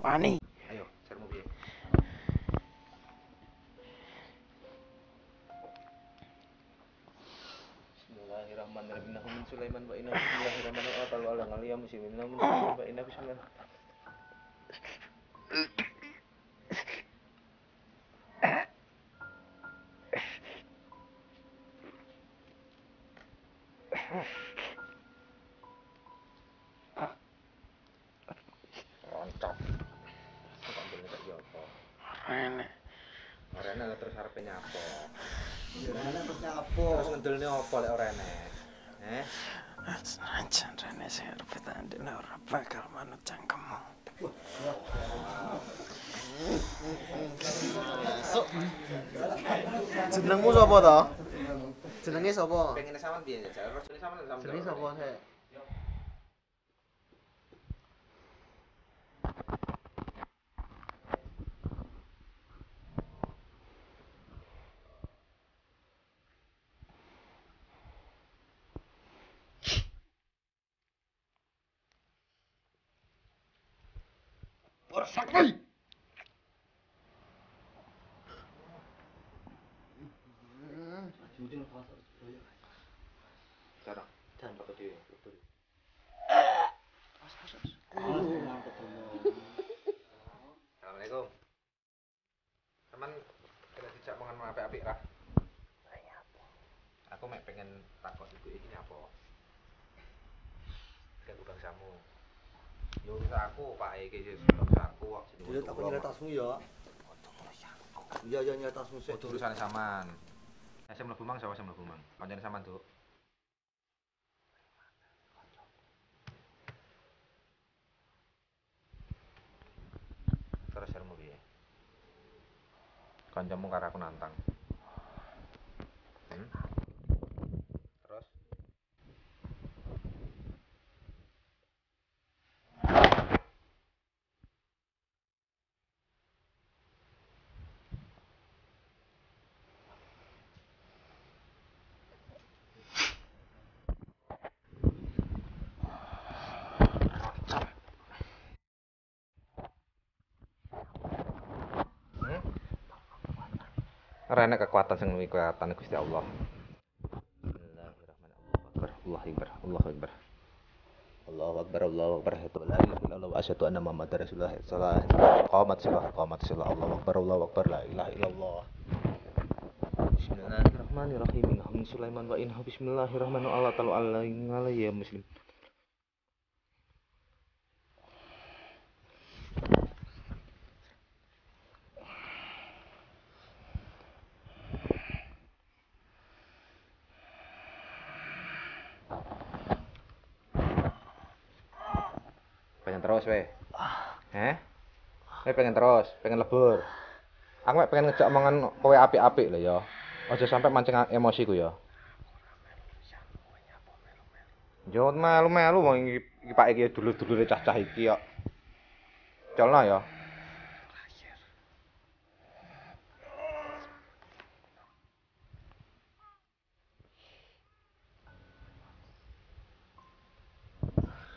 Wani. Ayo, sermu piye? Bismillahirrahmanirrahim. Innahu min Sulaiman wa innahu bismillahirrahmanirrahim. Atalu ala ngaliyam muslimin. Innahu min Sulaiman wa innahu bismillah. Roncok. Sambil nek yo apa? Rene. Orene lah terus arepe nyapo. Rene terus nyapo. Terus ngendelne apa lek orene? Senajan Rene sing arep tandine ora bakal manut cangkemmu. Jenengmu sapa to? Jenenge sapa? Pengene sampean piye ya? Rasane sampean Jenenge sapa sih? Sakti. Sekarang jangan pakai dhewe, betul. Assalamualaikum. Sampeyan kira dijak mangan apik-apik ra? Aku mek pengen takok ibu iki nyapa. Gak bangsamu. Yo bisa aku Pak iki bangsaku kok jenenge. Dilihat aku nyelek tasmu ya. Iya ya nyelek tasmu sik. Kudu urusane sampean. Nek sing mlebu mang sapa sing mlebu mang? Kancane sampean, Duk. Terus sermu piye? Kancamu karo aku nantang. Terus ora enek kekuatan sing luwih kekuatan Gusti Allah. Bismillahirrahmanirrahim. Allahu Akbar. Allahu Akbar. Allahu Akbar. La ilaha illallah wa asyhadu anna Muhammadar Rasulullah. Qamat salat. Allahu Akbar. Allahu Akbar. La ilaha illallah. Bismillahirrahmanirrahim. Innahu min Sulaiman wa innahu bismillahirrahmanirrahim. Allah ta'ala alaihi ya muslim. Pengen terus weh. Pengen terus, pengen lebur. Aku mek pengen ngejak omongan kowe apik-apik lho ya. Aja sampai mancing emosiku ya. Yo melu-melu wong iki Pak iki dulur-dulure cah-cah iki kok. Colno ya.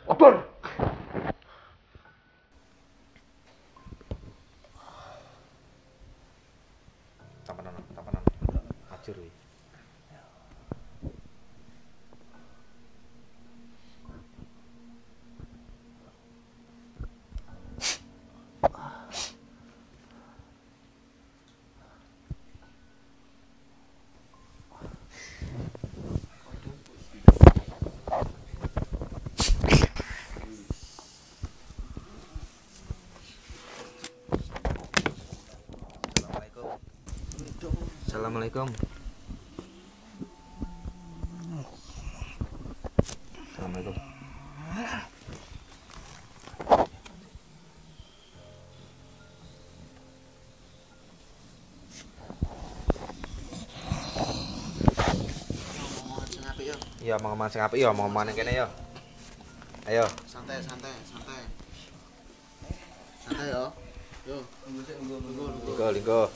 Obor. Tampanan. Ajur wi. Assalamualaikum. Assalamualaikum. Iya, mau ngomong sing apik ya, mau ngomong kene ya. Ayo. Santai ya. Yo, Linggo.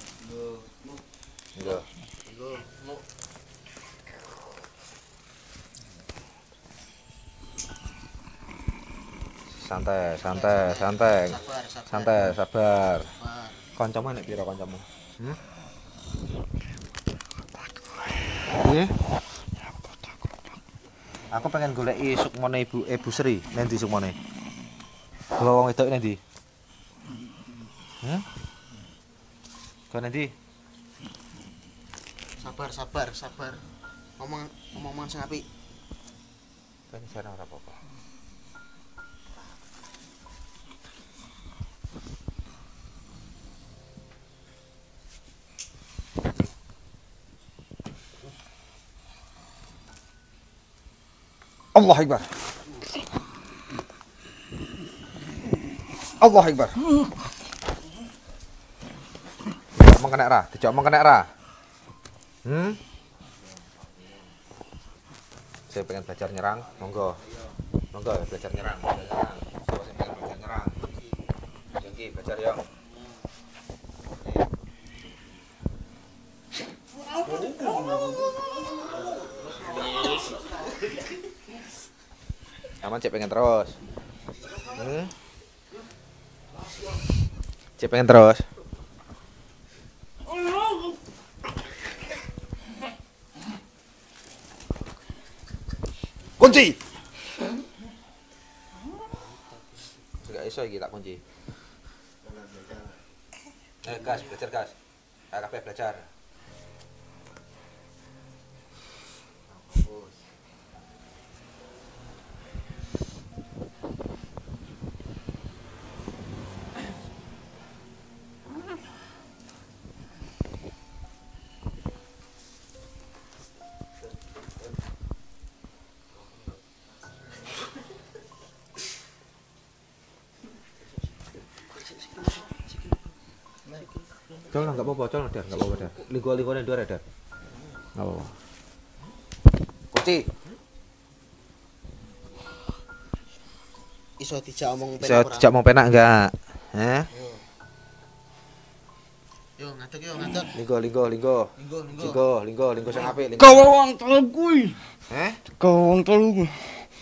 santai, santai, santai. Sabar, Santai, sabar. sabar. Kancamu nek pira kancamu? Aku pengen goleki sukmane Ibu Sri, nang ndi sukmane? Gawa wong wedok nang ndi? Kok nang ndi? Sabar, sabar, sabar. Ngomong sing apik. Kan jarang ora apa-apa. Allah Akbar. Allah Akbar. Omong kena ra? Dijak omong kena ra? Saya pengen belajar nyerang, monggo. Monggo belajar nyerang, Siapa sing pengen belajar nyerang? Jengki belajar yo. Aman cek pengen terus. Cek pengen terus. Kunci. Enggak iso iki tak kunci. Gas, belajar gas. Kabeh belajar. Col enggak apa-apa, col dar, enggak apa-apa dar. Linggo-linggone ndur dar. Enggak apa-apa. Kunci. Iso dijak omong Iso dijak mau penak enggak? Yo ngadeg yo ngadeg. Linggo sing apik, linggo. Gawa wong telu kuwi. Gawa wong telu kuwi.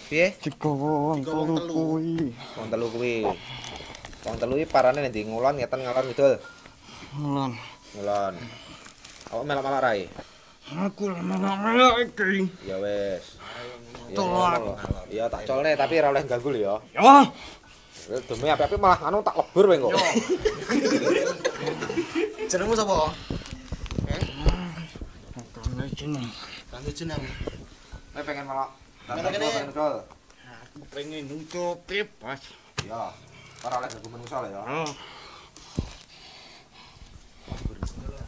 Piye? Gawa wong telu kuwi. Wong telu kuwi. Wong telu iki parane ndi ngulon ngeten ngalor ngidul. Ngulon. Ngulon. Awak melok-melok rae. Aku melok-melok iki. Ya wis. Tolong. Ya tak colne tapi ora oleh ganggu lho ya. Ya. Demi api-api malah anu tak lebur kowe kok. Jenengmu sapa? Kene jeneng. Ganti jeneng. Kowe pengen melok. Pengen ngedol. Aku pengen nutupi pas. Ya. Ora oleh ganggu menungso lho ya.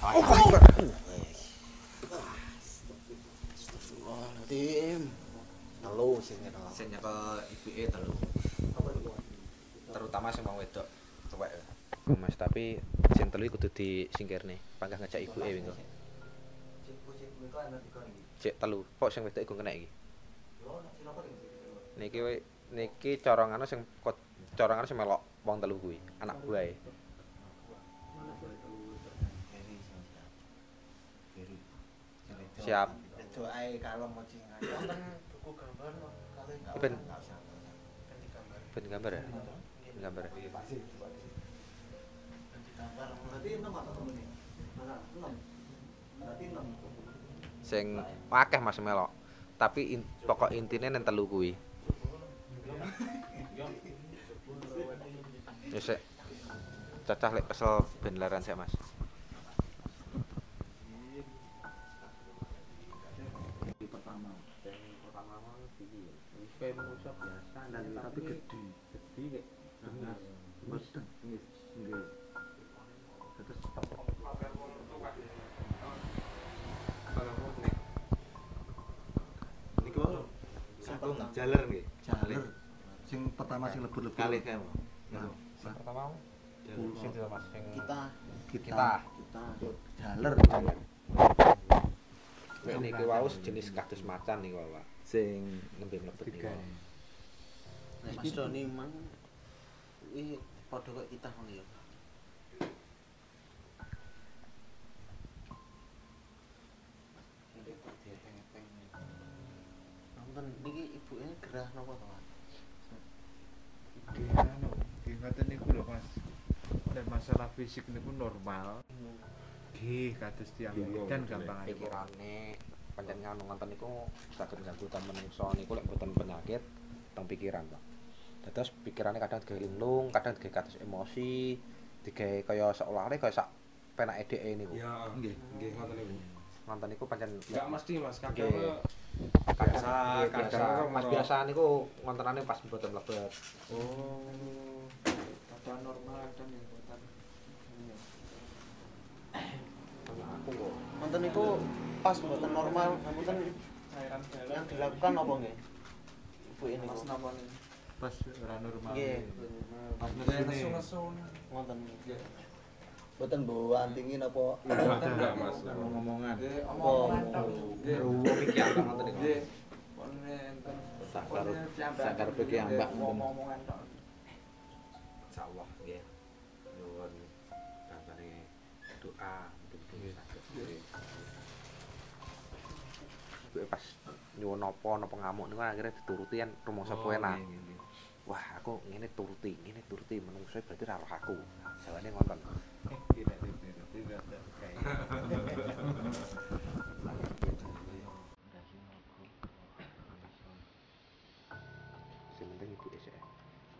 Astagfirullahaladzim. Telu sing nyekel. Sing nyekel ibuke telu. Terutama sing wong wedok tuwek. Mas tapi sing telu kudu disingkirne. Panggah ngajak ibuke wingi. Cek telu. Kok sing wedok iku kena iki? Niki corongane sing melok wong telu kuwi, anak buahe. Siap. Doae kalem moci ngaji. Wonten buku gambar kalih Ben gambar ya? Gambar. Ganti gambar. Berarti 6 atau temen? Mana? 6. Berarti 6. Sing akeh Mas melok. Tapi pokok intine nang telu kuwi. Wis sik. Cacah lek kesel ben laran sik Mas. Kayak manusia biasa tapi gede kayak mesen nggih terus niku satu jaler nggih Jaler. Sing pertama sing lebur-lebur. kalih kae Sing pertama sing Mas sing kita. Jaler. Nek niki wau jenis kados macan niku Pak. Sing nembe mlebet niku. Nek Mas Doni mang iki padha kok kita mang ya. Nonton niki ibuke gerah napa to, Pak? Nggih ngoten niku lho Mas. Nek masalah fisik niku normal. Nggih kados tiyang dan gampang Pikirane panjenengan ngoten niku saged ngganggu menungso niku lek mboten penyakit teng pikiran, Pak. Dados pikirane kadang digawe linglung, kadang digawe kados emosi, digawe kaya seolah-olah kaya sak penake dheke niku. Ya, nggih ngoten niku. Nonton niku pancen Enggak mesti Mas, kadang Nggih. kadang Mas biasa niku ngontenane pas mboten mlebet. Oh. Kadang normal kadang yang boten. Aku kok Nonton niku pas mboten normal, mboten yang dilakukan apa nggih? Ibu ini Mas napa nih? pas ora normal. Nggih. Pas Nesu mesine. nesu. Ngonten. Boten bawa antingin apa Enggak Mas. Ngomongan. Nggih, omongan tok. Nggih. wong iki ambak ngoten niku. Nggih. Pon enten Sakar beki ambak ngoten. omongan tok. Insyaallah nggih. Nyuwun bampane doa mugi-mugi saged. Kuwi pas nyuwun napa ngamuk niku akhirnya dituruti kan rumangsa penak. Wah, aku ngene turuti menungso berarti ra roh aku. Jawane ngonten. Tidak. Sing penting ibu esek.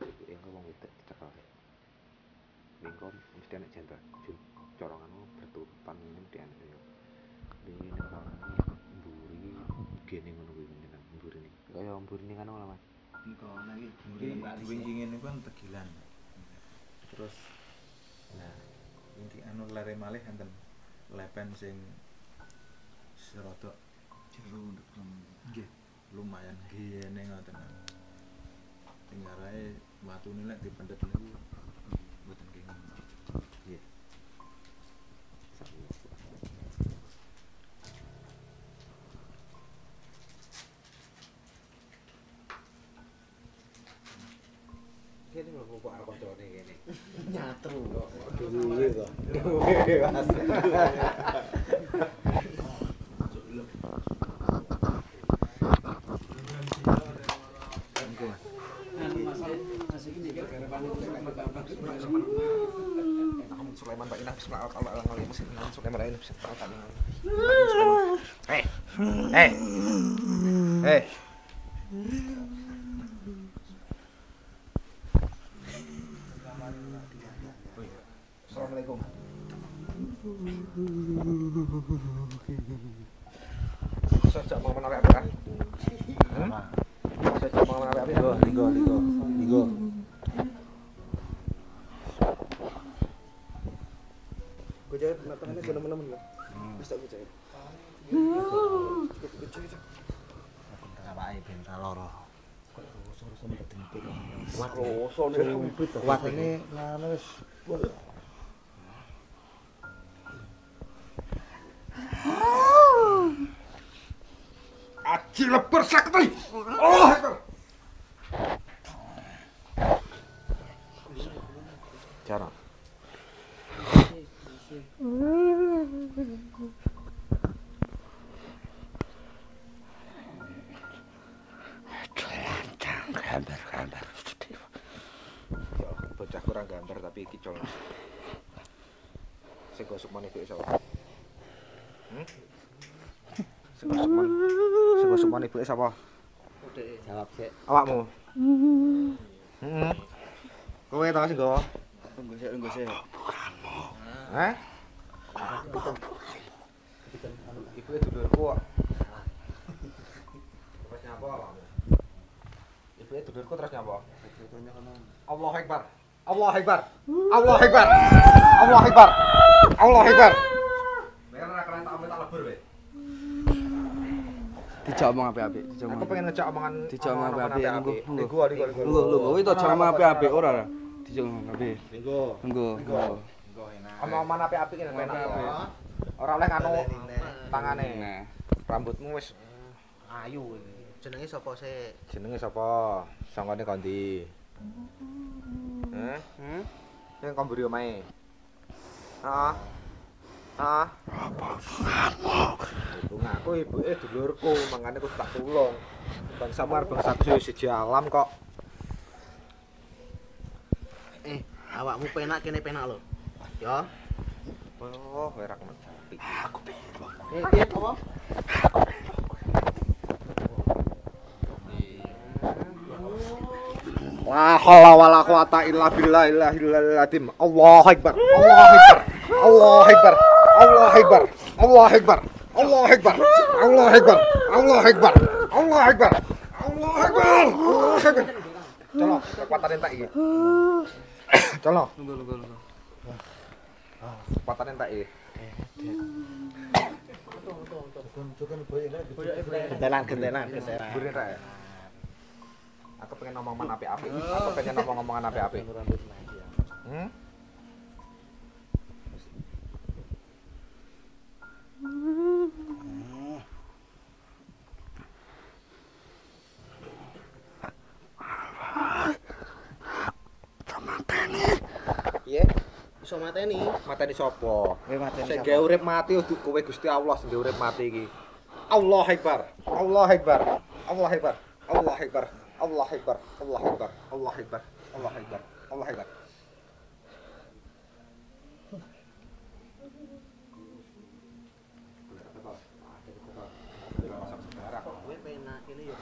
Ibu engko wong wedok dicekel. Mengko mesti ana jentel. Jun, coronganmu berturutan ini mesti ana yo. Dene karane mburi gene ngono kuwi jenengan mburine. Kaya mburine kan lho Mas. engko lagi Wingi niku kan tegilan. Terus nah inti anu lare malih enten lepen sing serada jero nggih lumayan gene ngoten. Sing arahe watune lek dipendet niku mboten kenging. Nggih. Kene lho kok arep koncone kene. Nyatru. duwe kok Mas Sulaiman Pak Inah bismillahirrahmanirrahim. Sulaiman Pak Inah bismillahirrahmanirrahim. Hei. Assalamualaikum. Sejak mau menarik apa kan? Sejak mau menarik apa? Ligo. Gue jahit matangnya bener-bener lho. Bisa gue jahit. awake ben ra lara rasa medempit Kuat ini wis Aji lebar sakti. Allah Akbar. Cara. Gambar. Ya, bocah kurang gambar tapi iki col. Sing gosok meneh iki sapa? Sing gosok meneh ibuke sapa? jawab sik Awakmu. Kowe ta sing gowo? tunggu sik Hah? Ibuke dulurku kok. Terus nyapa awakmu? Ibuke dulurku terus nyapa? Allahu Akbar. Allahu Akbar. Allahu Akbar. Allahu Akbar. Allahu Akbar. Nek ora keren tak tak lebur wae. Dijak omong apik-apik, dijak Aku omong. pengen ngejak omongan Dijak omong apik-apik. Linggo. Lho, kowe to jak omong apik-apik ora ora? Dijak omong apik. Linggo. Engko. Omong-omongan apik-apik ngene penak. Ora oleh nganu tangane. Nah, Rambutmu wis Ayu iki. Jenenge sapa sik? jenenge sapa? Sangkane kondi. Heh? Sing kok mburi omahe. Heeh. Heeh. Ngaku ibuke dulurku, mangane aku tak tulung. Bangsa mar bangsaku siji alam kok. Awakmu penak kene penak lho. Ya. Oh, kowe ra kena japi. Aku penak. Piye apa? La haula wala quwata illa billahil azim. Allahu akbar. Allahu akbar. Allahu akbar. Allahu akbar. Allahu akbar. Allahu akbar. Allahu akbar. Allahu akbar. Allahu akbar. Allahu akbar. Allahu akbar. Colok, kekuatan entek iki. Colok. Lungguh. Kekuatan entek iki. Gentelan. Buri entek. Aku pengen ngomong api-api. Aku pengen ngomong-ngomongan api-api. Hmm? Piye? Iso mateni. Mateni sapa? Kowe mateni Sing sapa? gawe urip mati kudu kowe Gusti Allah sing gawe urip mati iki. Allahu Akbar. Allahu Akbar. Allahu Akbar. Allahu Akbar. Allahu Akbar. Allahu Akbar. Allahu Akbar. Allahu Akbar. Allahu Akbar. Kowe penak kene ya.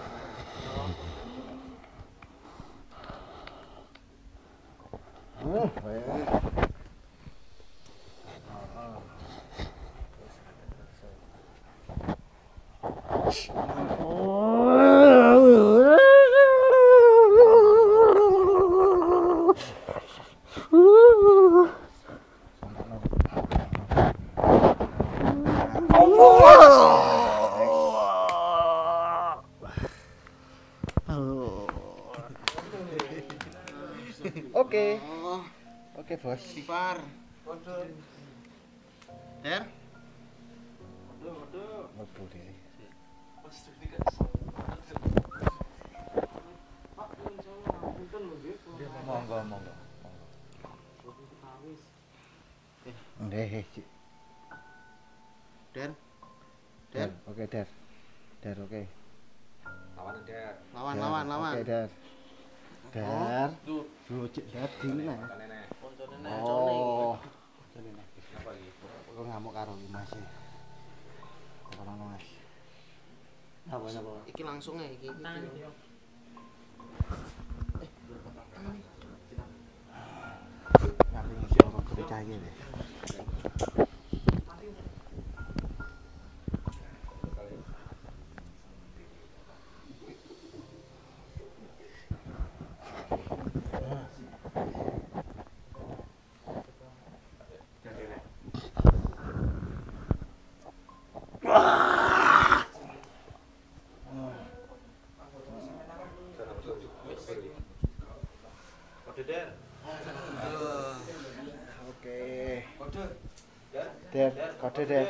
Oke, Bos. Sifar. Der. Mlebu dhewe. Monggo. Nggih, Cik. Der. Der. Oke, Der. Der, oke. Lawan Der. Lawan. Oke, Der. Der. Duh, Cik, dadi nah. Koncone cone. Oh. Kok ngamuk karo Mas. Ora ono, Mas. Apa? Iki langsung ya iki. Ngapain ngisi orang kerja ini? Der, kode Der.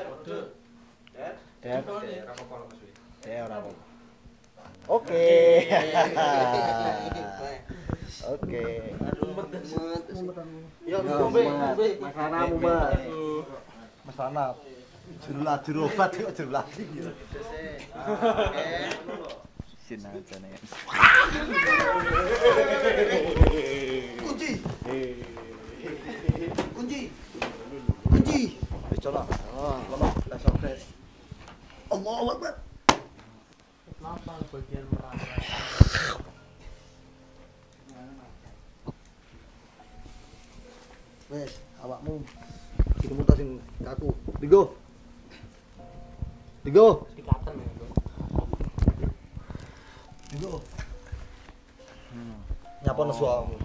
Der. Der ora apa. Oke. Oke. Yo ngombe. Masana mumet. Masana. Juru obat kok juru lati. Sinajane. Kunci. Coba. Lemah, las sopres. Allahu Akbar. Kenapa bagian merah? Wes, awakmu ditemukan tas sing kaku. Digo. Dikaten ya, Bro. Digo. Nyapa nesu awakmu?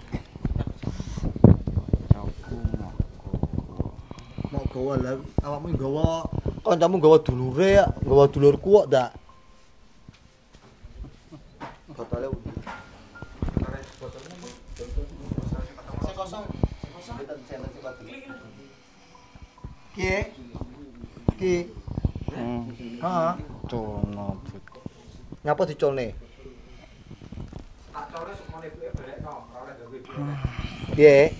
Mau gawa lah, awakmu gawa kancamu gawa dulure ya, gawa dulurku kok ndak. Botolnya undi. Kosong. Ki. Heeh. Colno but. Nyapa dicolne? Tak core sukmone ibuke balekno, ora oleh gawe ibu. Piye?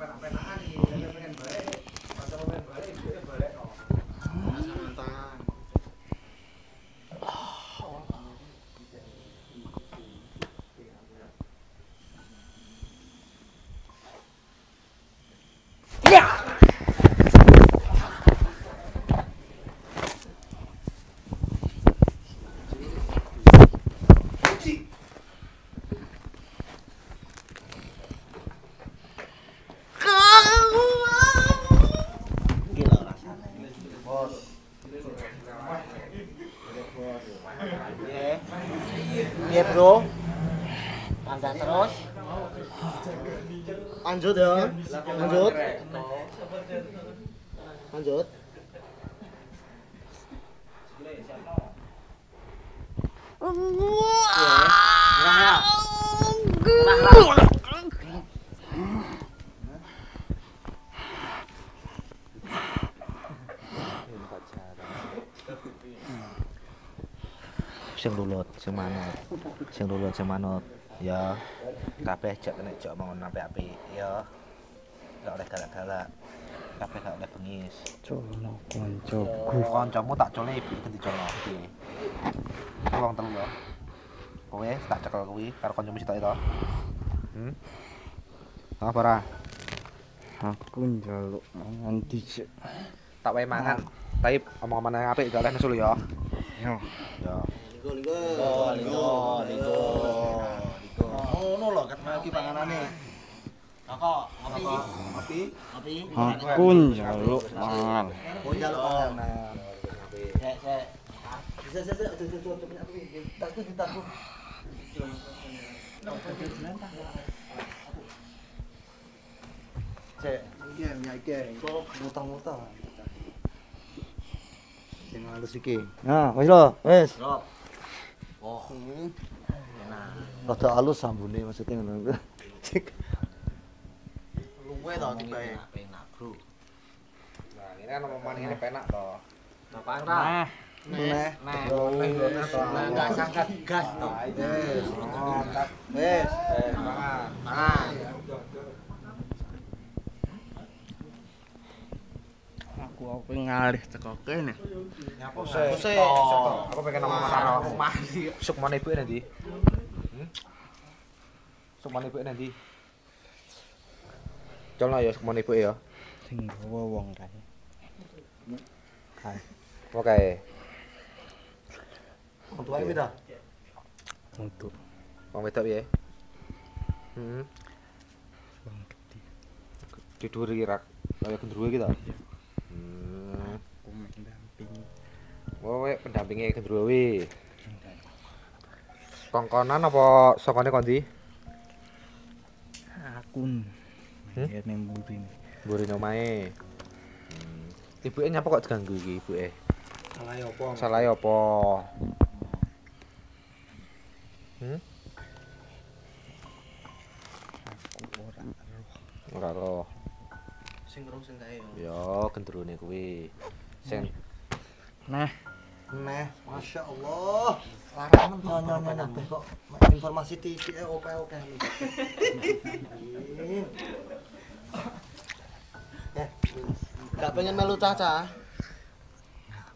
Penak-penakan iki, pengen balik. Pas pengen balik ibuke balekno. Mantan. Iya bro. Lanjut terus. Lanjut ya. Lanjut. Lanjut. Sing lulut, sing manut. Sing lulut, sing manut. Ya. Kabeh jak nek jak mangon apik-apik, ya. Gak oleh galak-galak. Kabeh gak oleh bengis. Cono koncoku. Kancamu tak colne ibu ganti colno iki. Wong telu lho. Kowe tak cekel kuwi karo kancamu sitok itu. Apa ora? Aku njaluk mangan dhisik. Tak wae mangan. Tapi omong-omongan apik gak oleh nesu lho ya. Yo. Ya. Ligo. Ngono lho ket iki panganane. Kakak, api. Aku njaluk mangan. Oh njaluk panganan. Sek. Bisa. Takku. Cek, iki. Kok mutah-mutah. Sing halus iki. Nah, wis lho, wis. Rob. Oh. Enak. Rada halus sambune maksudnya ngono. Luwe to tibae. Enak, Bro. Nah, ini kan omongan ini penak toh. Bapak ra. Neh. Nah, enggak sangka gas to. Wis. Mangan. Aku ngalih teko kene. Pusing. Aku pengen ngomong karo Sukmane ibuke nanti. Sukmane ibuke nanti. Colno ya Sukmane ibuke ya. Sing gawa wong kae. Oke. Untuk ae pita. Untuk Wong wedok piye? wong gede. Di dhuwur iki rak kaya gendruwo iki to. Aku mendampingi. Kowe pendampinge gendruwo kuwi. Kongkonan apa sokone kondi? Aku ngene mburine. Mburi omahe. Ibuke nyapa kok diganggu iki ibuke? Salahe opo? Salahe apa? Aku ora eruh. Ora roh. Sing roh sing kae. Ya gendrone kuwi. Sing Nah, Neh, Masya Allah. Larangan nyonya kabeh kok informasi titik oke. Ya, Gak pengen melu Caca.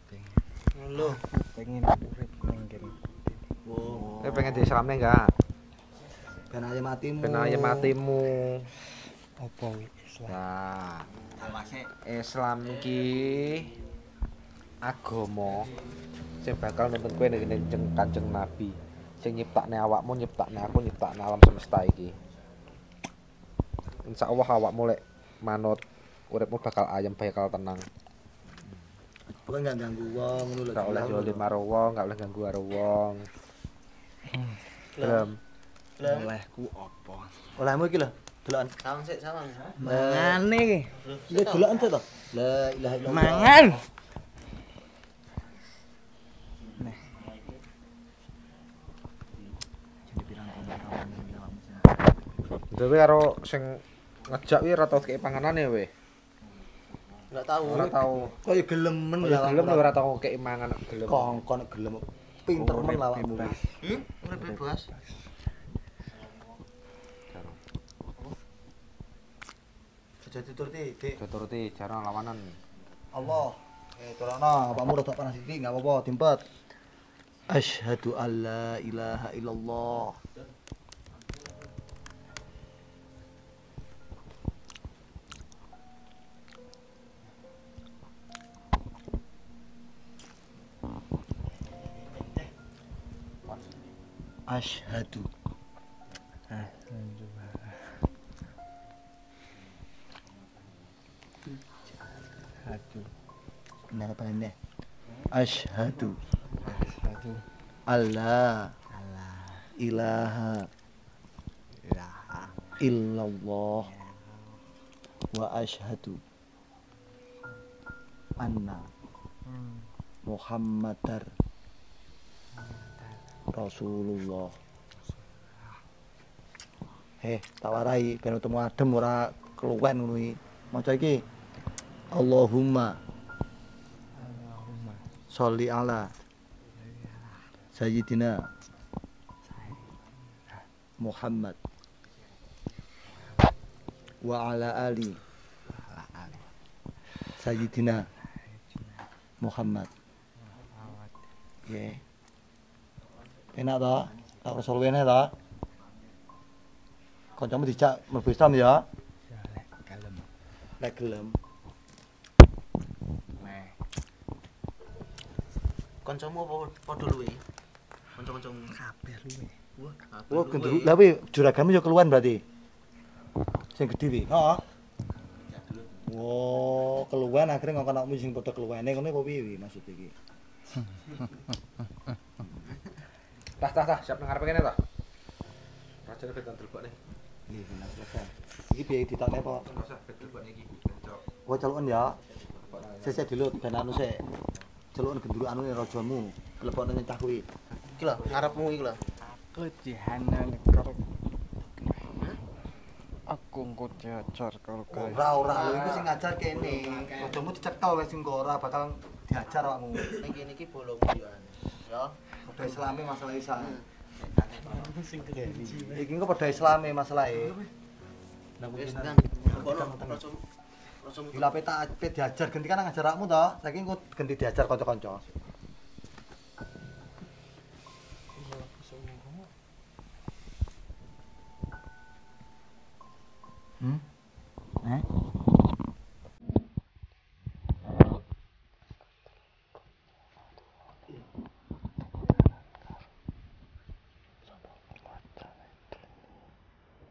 pengen Lho. pengen urip ning kene. Wow. kowe pengen dislamne enggak? ben aja matimu. Ben aja matimu. Apa Islam? Nah, Awase. Islam iki agama sing bakal nuntun kowe ning Kanjeng Nabi. Sing nyiptakne awakmu, nyiptakne aku, nyiptakne alam semesta iki. Insyaallah awakmu lek manut uripmu bakal ayem, bakal tenang. Pokoknya enggak ganggu wong ngono lho. Gak oleh jolim karo wong, gak oleh ganggu karo wong. Gelem. Olehku apa? Olehmu iki lho, delokan. Sawang sik, sawang. Mangane. Ya delokan sik to. La ilaha illallah. Mangan. Nih. Jadi pirang kawan Dhewe karo sing ngejak kuwi ora tau kei panganane we. Enggak tahu. Ora tau. Kaya gelemen Ya gelem ora tau kei mangan gelem. kongkon gelem. Pinter men awakmu. Urip bebas. Sudah dituruti, Dik. Turuti jarang lawanan. Allah. Turana, awakmu rada panas iki, enggak apa-apa, dimpet. Asyhadu alla ilaha illallah. Asyhadu. Benar apa ini? Asyhadu. Asyhadu Allah. ilaha illallah wa asyhadu anna Muhammadar Rasulullah. Tawarai ben utemu adem ora keluwen ngono iki. Maca iki. Allahumma sholli ala sayyidina Muhammad wa ala ali sayyidina Muhammad. Nggih. Enak to? Tak rasul wene to? Kancamu dijak mlebu Islam ya? Lek gelem. Kancamu apa padha luwe? Kanca-kancamu kabeh luwe. Wah, gendru. Lah kuwi juragamu ya keluwen berarti. Sing gedhe kuwi. Heeh. Wah, keluwen akhire ngkon anakmu sing padha keluwene ngono apa piye maksud iki? Tah, siap nang ngarepe kene ta? Rajane ben delebokne. Nggih, bener selesai. Iki piye ditokne apa? Masa ben delebokne iki. Wah, celuken ya. Sesek dilut ben anu sik. Celuken gendru anune rajamu. Lebokne cah kuwi. Iki lho, ngarepmu iki lho. Aku dihanane karo aku engko diajar karo gawe. Ora lho iku sing ngajar kene. Rajamu dicekel wis engko ora bakal diajar awakmu. Ning kene iki bolong yo. Ya. Padha islame masalah isa. Iki engko padha islame masalahe. Wis nang bolong rasul Dilape tak diajar ganti kan ngajar awakmu to. Saiki engko ganti diajar kanca-kanca.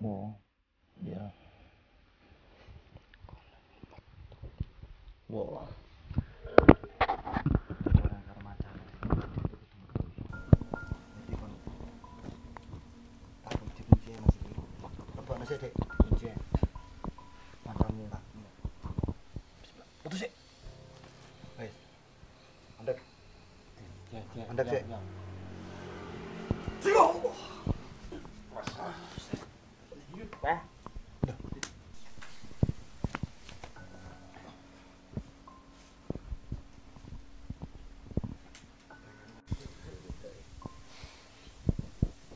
Oh, ya. Wah. Putus sih. Wes. Andek. Andek sih. Sigo.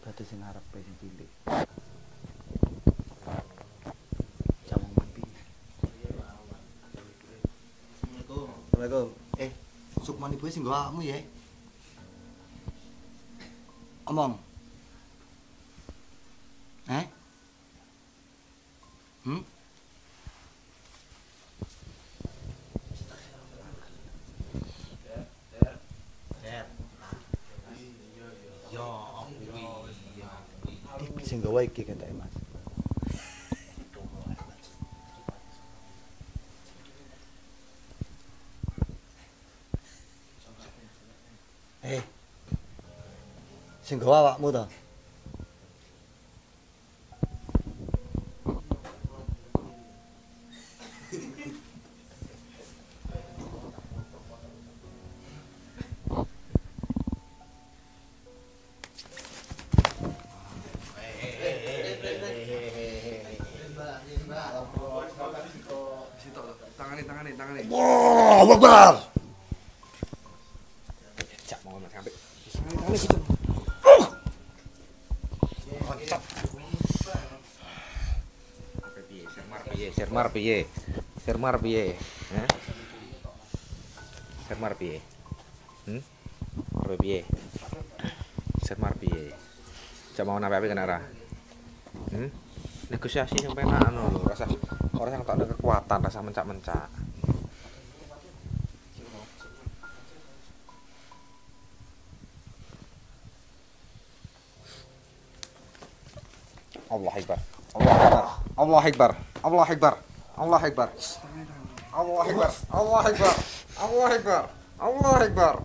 Berarti sing ngarepe sing cilik. Jamong mati. Assalamualaikum. Sukman ibu sing nggo awakmu ya. Omong. Sing gawe iki kentake Mas. Sing gawe awakmu to. Tangane. Allahu Akbar. Jak mau sampai. Sermar piye? Sermar piye? Apa piye? Sermar piye? Jak mau nape kena ra? Negosiasi sampai anu lho, rasa orang yang tak ada kekuatan, rasa mencak-mencak. Allah Akbar. Allah Akbar. Allah Akbar. Allah Akbar. Allah Akbar. Allah Akbar. Allah Akbar. Allah Akbar.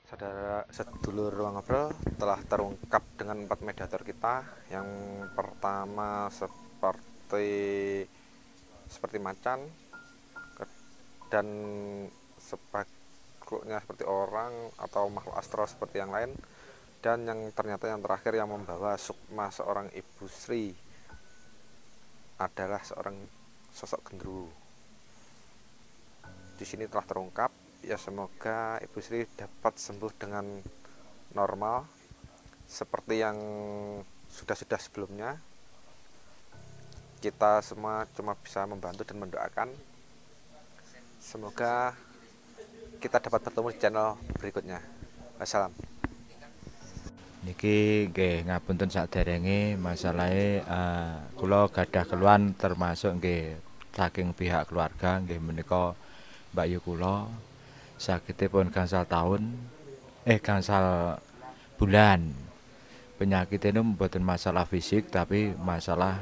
Saudara sedulur ruang ngobrol, telah terungkap dengan 4 mediator kita. Yang pertama seperti macan, dan sepakuknya seperti orang atau makhluk astral seperti yang lain. Dan yang ternyata yang terakhir yang membawa sukma seorang Ibu Sri adalah seorang sosok genderuwo. Di sini telah terungkap. Ya, semoga Ibu Sri dapat sembuh dengan normal seperti yang sudah sebelumnya. Kita semua cuma bisa membantu dan mendoakan. Semoga kita dapat bertemu di channel berikutnya. Wassalam. Niki nggih ngapunten saderenge masalahe kula gadah keluhan termasuk nggih saking pihak keluarga nggih menika Mbak Yu kula sakitipun gangsal gangsal bulan. Penyakit ini mboten masalah fisik tapi masalah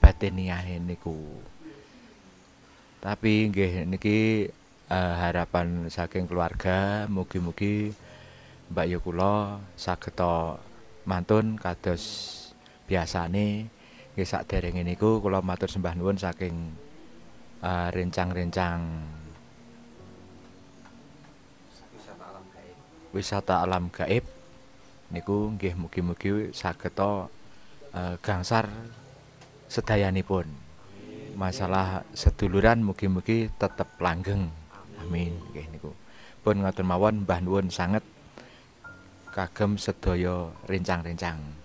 batiniah niku. Tapi nggih niki harapan saking keluarga mugi-mugi Mbak Yu kula sageta mantun kados biasane. Nggih saderenge niku kula matur sembah nuwun saking rencang-rencang wisata alam gaib niku nggih mugi-mugi sageta gangsar sedayanipun. Masalah seduluran mugi-mugi tetep langgeng. Amin nggih niku. Pun ngoten mawon mbah nuwun sanget kagem sedaya rencang-rencang.